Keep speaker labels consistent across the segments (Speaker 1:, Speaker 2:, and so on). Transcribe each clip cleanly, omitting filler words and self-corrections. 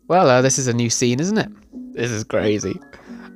Speaker 1: Well, this is a new scene, isn't it? This is crazy.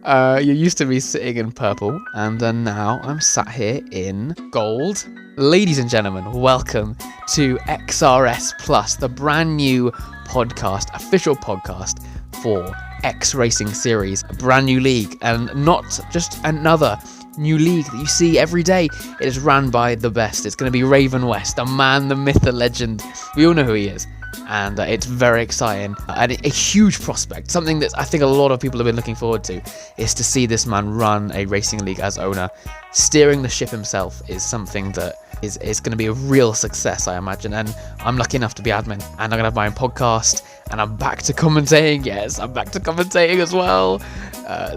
Speaker 1: You're used to me sitting in purple, and now I'm sat here in gold. Ladies and gentlemen, welcome to XRS Plus, the brand new podcast, official podcast for X Racing Series, a brand new league, and not just another new league that you see every day. It is run by the best. It's going to be Raven West, the man, the myth, the legend. We all know who he is. And it's very exciting and a huge prospect. Something that I think a lot of people have been looking forward to is to see this man run a racing league as owner. Steering the ship himself is something that is going to be a real success, I imagine. And I'm lucky enough to be admin, and I'm going to have my own podcast, and I'm back to commentating. Yes, I'm back to commentating as well.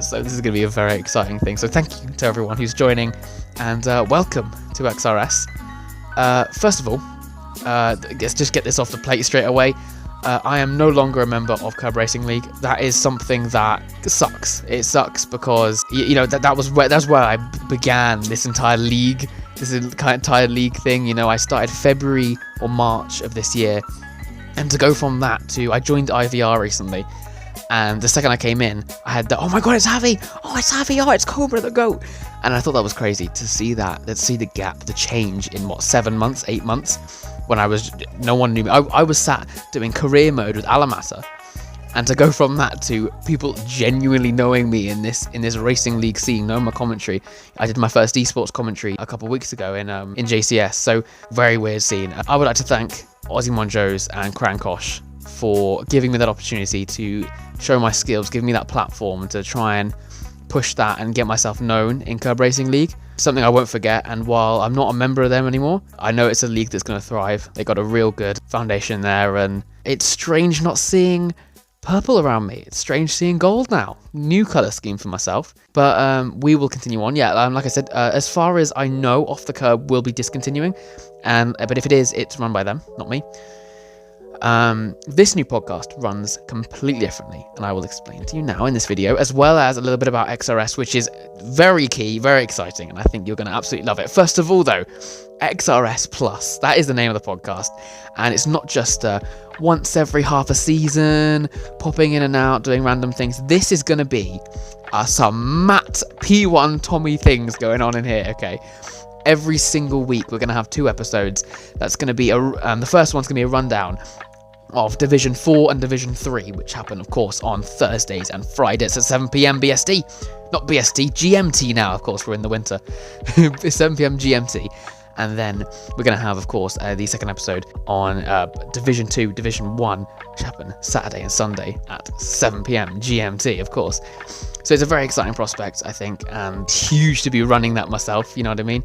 Speaker 1: So this is going to be a very exciting thing. So thank you to everyone who's joining, and welcome to XRS. First of all, let's just get this off the plate straight away. I am no longer a member of Curb Racing League. That is something that sucks. It sucks because that's where I began this entire league, thing. I started February or March of this year, and to go from that to I joined IVR recently. And the second I came in, I had the, oh my god, it's Javi! Oh, it's Javi! Oh, it's Cobra the GOAT! And I thought that was crazy to see that. Let's see the gap, the change in 7 months, 8 months, when no one knew me. I was sat doing career mode with Alamasa, and to go from that to people genuinely knowing me in this racing league scene, knowing my commentary. I did my first esports commentary a couple of weeks ago in JCS, so very weird scene. I would like to thank Ozzy Monjos and Krankosh for giving me that opportunity to show my skills, give me that platform to try and push that and get myself known in Curb Racing League. Something I won't forget, and while I'm not a member of them anymore, I know it's a league that's going to thrive. They got a real good foundation there, and it's strange not seeing purple around me. It's strange seeing gold now. New colour scheme for myself, but we will continue on. Yeah, like I said, as far as I know, Off the Curb will be discontinuing, but if it is, it's run by them, not me. This new podcast runs completely differently, and I will explain to you now in this video, as well as a little bit about XRS, which is very key, very exciting, and I think you're going to absolutely love it. First of all, though, XRS Plus, that is the name of the podcast, and it's not just once every half a season, popping in and out, doing random things. This is going to be some Matt P1 Tommy things going on in here, okay? Every single week, we're going to have 2 episodes. That's going to be the first one's going to be a rundown of Division 4 and Division 3, which happen, of course, on Thursdays and Fridays at 7 p.m. BST. Not BST, GMT now, of course, we're in the winter. 7 p.m. GMT. And then we're going to have, of course, the second episode on Division 2, Division 1, which happen Saturday and Sunday at 7 p.m. GMT, of course. So it's a very exciting prospect, I think, and huge to be running that myself, you know what I mean?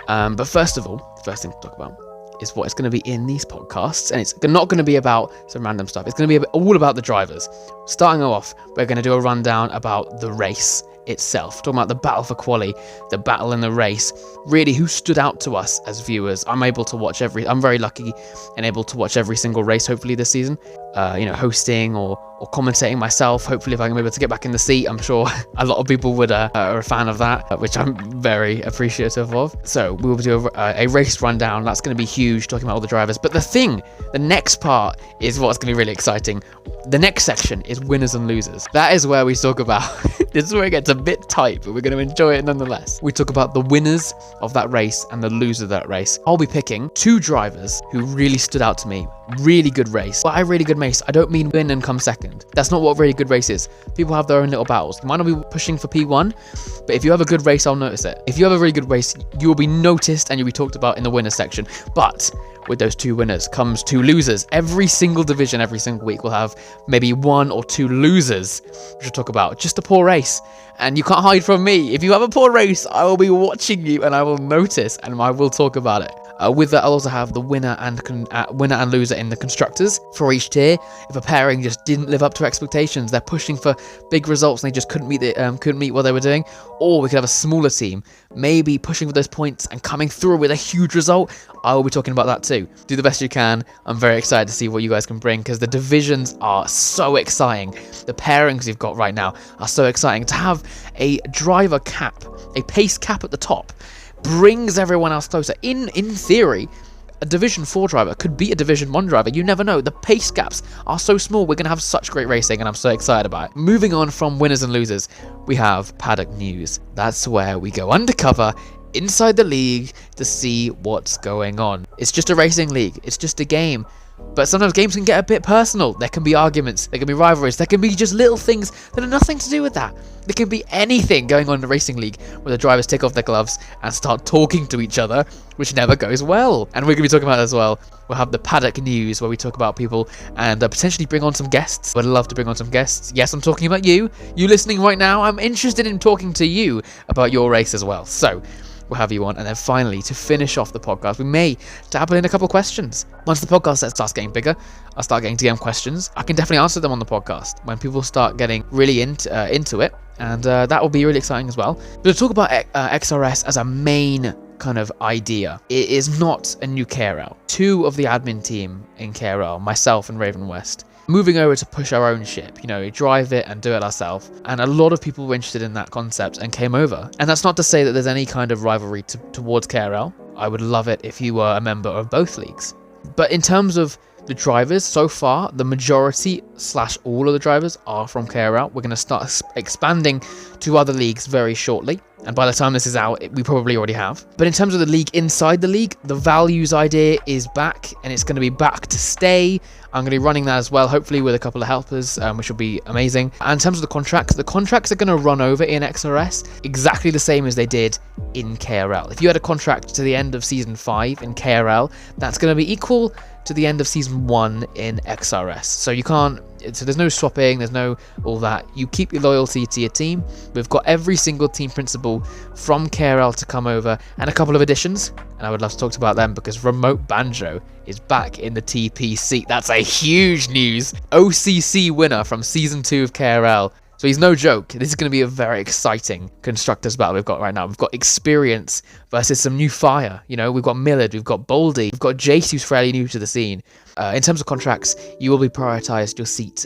Speaker 1: But first of all, the first thing to talk about is what is going to be in these podcasts, and it's not going to be about some random stuff. It's going to be all about the drivers. Starting off, we're going to do a rundown about the race itself, talking about the battle for quali, the battle in the race, really who stood out to us as viewers. I'm very lucky and able to watch every single race, hopefully this season, hosting or commentating myself. Hopefully if I can be able to get back in the seat, I'm sure a lot of people are a fan of that, which I'm very appreciative of. So we will do a race rundown. That's going to be huge, talking about all the drivers. But the next part is what's going to be really exciting. The next section is winners and losers. That is where we talk about, this is where it gets a bit tight, but we're going to enjoy it nonetheless. We talk about the winners of that race and the loser of that race. I'll be picking 2 drivers who really stood out to me. Really good race. By really good race, I don't mean win and come second. That's not what really good race is. People have their own little battles. You might not be pushing for P1, but if you have a good race, I'll notice it. If you have a really good race, you will be noticed and you'll be talked about in the winners section. But with those 2 winners comes 2 losers. Every single division, every single week, will have maybe 1 or 2 losers, which we'll talk about. Just a poor race. And you can't hide from me. If you have a poor race, I will be watching you and I will notice and I will talk about it. With that, I'll also have the winner and loser in the constructors for each tier. If a pairing just didn't live up to expectations, they're pushing for big results and they just couldn't meet what they were doing, or we could have a smaller team, maybe pushing for those points and coming through with a huge result. I will be talking about that too. Do the best you can. I'm very excited to see what you guys can bring because the divisions are so exciting. The pairings you've got right now are so exciting. To have a driver cap, a pace cap at the top, brings everyone else closer. In theory, a Division 4 driver could beat a Division 1 driver. You never know. The pace gaps are so small. We're going to have such great racing, and I'm so excited about it. Moving on from winners and losers, we have paddock news. That's where we go undercover inside the league to see what's going on. It's just a racing league. It's just a game. But sometimes games can get a bit personal. There can be arguments, there can be rivalries, there can be just little things that have nothing to do with that. There can be anything going on in the racing league where the drivers take off their gloves and start talking to each other, which never goes well. And we're going to be talking about that as well. We'll have the paddock news where we talk about people and potentially bring on some guests. I'd love to bring on some guests. Yes, I'm talking about you. You listening right now, I'm interested in talking to you about your race as well. So we'll have you on. And then finally, to finish off the podcast, we may dabble in a couple of questions. Once the podcast starts getting bigger, I'll start getting DM questions. I can definitely answer them on the podcast when people start getting really into it. And that will be really exciting as well. But to talk about XRS as a main kind of idea, it is not a new KRL. Two of the admin team in KRL, myself and Raven West, moving over to push our own ship, drive it and do it ourselves. And a lot of people were interested in that concept and came over. And that's not to say that there's any kind of rivalry towards KRL. I would love it if you were a member of both leagues. But in terms of the drivers, so far, the majority / all of the drivers are from KRL. We're going to start expanding to other leagues very shortly. And by the time this is out, we probably already have. But in terms of the league inside the league, the values idea is back, and it's going to be back to stay. I'm going to be running that as well, hopefully with a couple of helpers, which will be amazing. And in terms of the contracts are going to run over in XRS exactly the same as they did in KRL. If you had a contract to the end of Season 5 in KRL, that's going to be equal to the end of Season 1 in XRS. So there's no swapping, there's no all that. You keep your loyalty to your team. We've got every single team principal from KRL to come over, and a couple of additions, and I would love to talk about them because Remote Banjo is back in the TPC. That's a huge news. OCC winner from Season 2 of KRL. So he's no joke. This is going to be a very exciting Constructors battle we've got right now. We've got Experience versus some new fire. We've got Millard, we've got Boldy, we've got Jace, who's fairly new to the scene. In terms of contracts, you will be prioritized your seat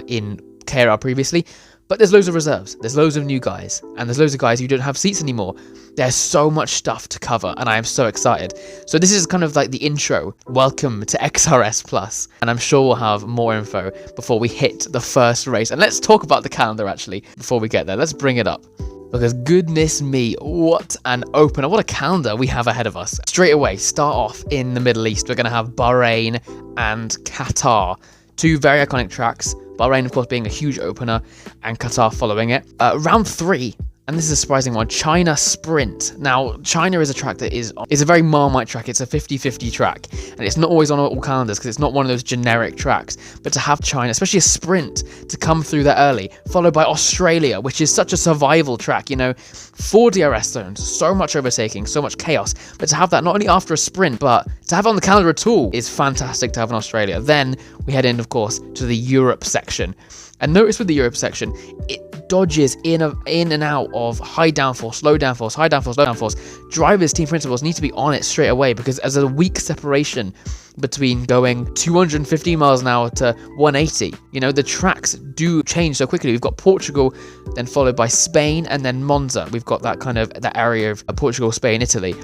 Speaker 1: in KRL previously. But there's loads of reserves, there's loads of new guys, and there's loads of guys who don't have seats anymore. There's so much stuff to cover, and I am so excited. So this is kind of like the intro. Welcome to XRS Plus, and I'm sure we'll have more info before we hit the first race. And let's talk about the calendar actually before we get there. Let's bring it up. Because goodness me, what an opener, what a calendar we have ahead of us. Straight away, start off in the Middle East. We're going to have Bahrain and Qatar. Two very iconic tracks. Bahrain, of course, being a huge opener, and Qatar following it. Round 3, and this is a surprising one, China Sprint. Now, China is a track that is a very Marmite track. It's a 50-50 track, and it's not always on all calendars because it's not one of those generic tracks. But to have China, especially a sprint, to come through there early, followed by Australia, which is such a survival track, 4 DRS zones, so much overtaking, so much chaos. But to have that not only after a sprint, but to have it on the calendar at all is fantastic to have in Australia. Then we head in, of course, to the Europe section. And notice with the Europe section, it dodges in and out of high downforce, low downforce, high downforce, low downforce. Drivers, team principals need to be on it straight away because there's a weak separation between going 250 miles an hour to 180. The tracks do change so quickly. We've got Portugal, then followed by Spain, and then Monza. We've got that area of Portugal, Spain, Italy.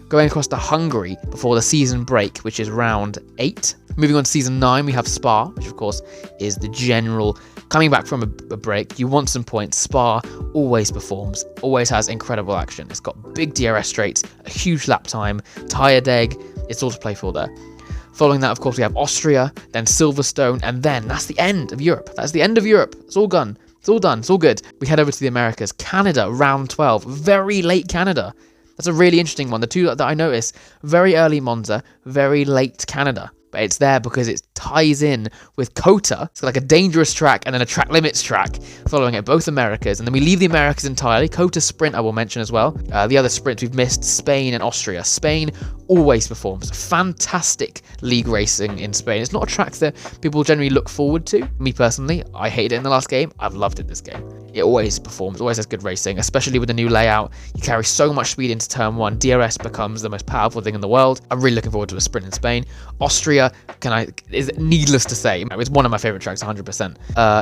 Speaker 1: Going across to Hungary before the season break, which is round 8. Moving on to season 9, we have Spa, which of course is the general coming back from a break. You want some points. Spa always performs, always has incredible action. It's got big DRS straights, a huge lap time, tyre deg. It's all to play for there. Following that, of course, we have Austria, then Silverstone, and then that's the end of Europe. That's the end of Europe. It's all done. It's all done. It's all good. We head over to the Americas. Canada, round 12. Very late Canada. That's a really interesting one. The two that I noticed, very early Monza, very late Canada. But it's there because it ties in with COTA. It's like a dangerous track and then a track limits track following it, both Americas. And then we leave the Americas entirely. COTA Sprint I will mention as well. The other sprints we've missed, Spain and Austria. Spain always performs. Fantastic league racing in Spain. It's not a track that people generally look forward to. Me personally, I hated it in the last game. I've loved it this game. It always performs, always has good racing, especially with the new layout. You carry so much speed into turn 1. DRS becomes the most powerful thing in the world. I'm really looking forward to a sprint in Spain. Austria, is needless to say, it's one of my favorite tracks, 100%.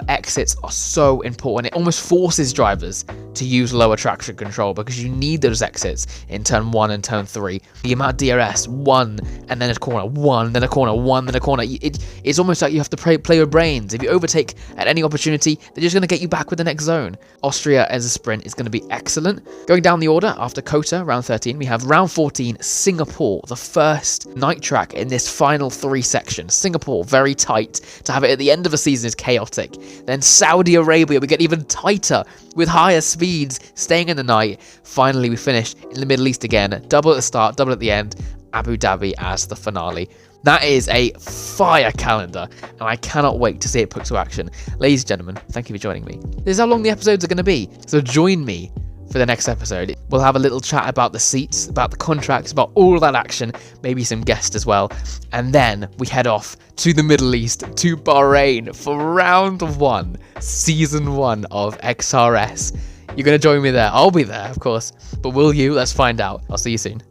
Speaker 1: Exits are so important. It almost forces drivers to use lower traction control because you need those exits in turn 1 and turn 3. The amount of DRS, 1 and then a corner, 1 then a corner, 1 then a corner. It's almost like you have to play your brains. If you overtake at any opportunity, they're just going to get you back with the next zone. Austria as a sprint is going to be excellent. Going down the order after Kota, round 13, we have round 14, Singapore, the first night track in this final 3 sections. Singapore, very tight. To have it at the end of a season is chaotic. Then Saudi Arabia, we get even tighter with higher speeds, staying in the night. Finally, we finish in the Middle East again. Double at the start, double at the end. Abu Dhabi as the finale. That is a fire calendar, and I cannot wait to see it put to action. Ladies and gentlemen, thank you for joining me. This is how long the episodes are going to be, so join me for the next episode. We'll have a little chat about the seats, about the contracts, about all that action, maybe some guests as well. And then we head off to the Middle East, to Bahrain for round 1, season 1 of XRS. You're going to join me there. I'll be there, of course. But will you? Let's find out. I'll see you soon.